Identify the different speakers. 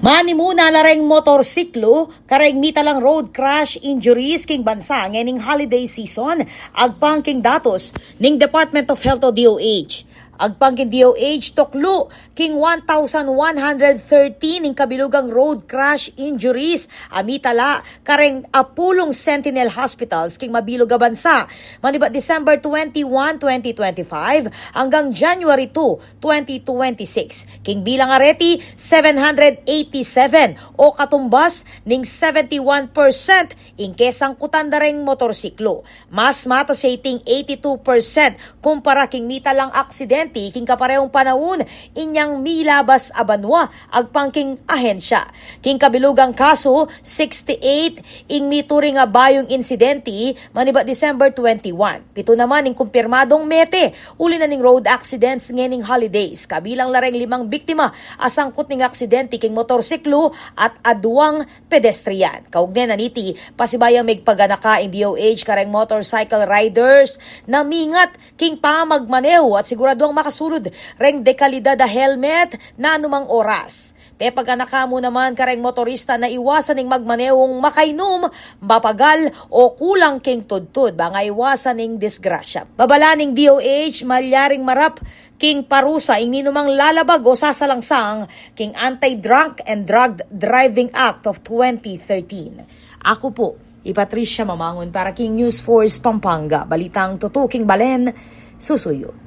Speaker 1: Mani muna lareng motorsiklo, kareng mitalang road crash injuries king bansa ngening holiday season, agpangking datos ning Department of Health o DOH. Agpangking DOH toklo king 1,113 ning kabilugang road crash injuries amitala kareng apulong Sentinel Hospitals king mabilog a bansa maniba December 21, 2025 hanggang January 2, 2026 king bilang areti 787 o katumbas ning 71% ing kesang kutandareng motorsiklo. Mas mata sa iting 82% kumpara king mitalang aksidente king kaparehong panahon inyang milabas abanwa agpangking ahensya. King kabilugang kaso 68 ing mituring nga bayong insidente maniba December 21. Pito naman ing kumpirmadong mete uli na ning road accidents ngening holidays. Kabilang lareng 5 biktima asangkot ning aksidente king motorsiklo at aduang pedestrian. Kaugnay na niti pasibayang migpaganaka ing DOH kareng motorcycle riders na mingat king pamagmaneho at siguradong makasulod reng dekalidad a helmet na anumang oras. Pepaganaka mo naman kareng motorista na iwasan ning magmanehong makainom, mapagal o kulang king tudtud banga iwasan ning disgrasya. Babala ning DOH malyaring marap king parusa ing ninumang lalabag o sasalangsang king Anti-Drunk and Drug Driving Act of 2013. Ako po, Patricia Mamangon para king News Force Pampanga. Balitang tutuking Balen, susuyo.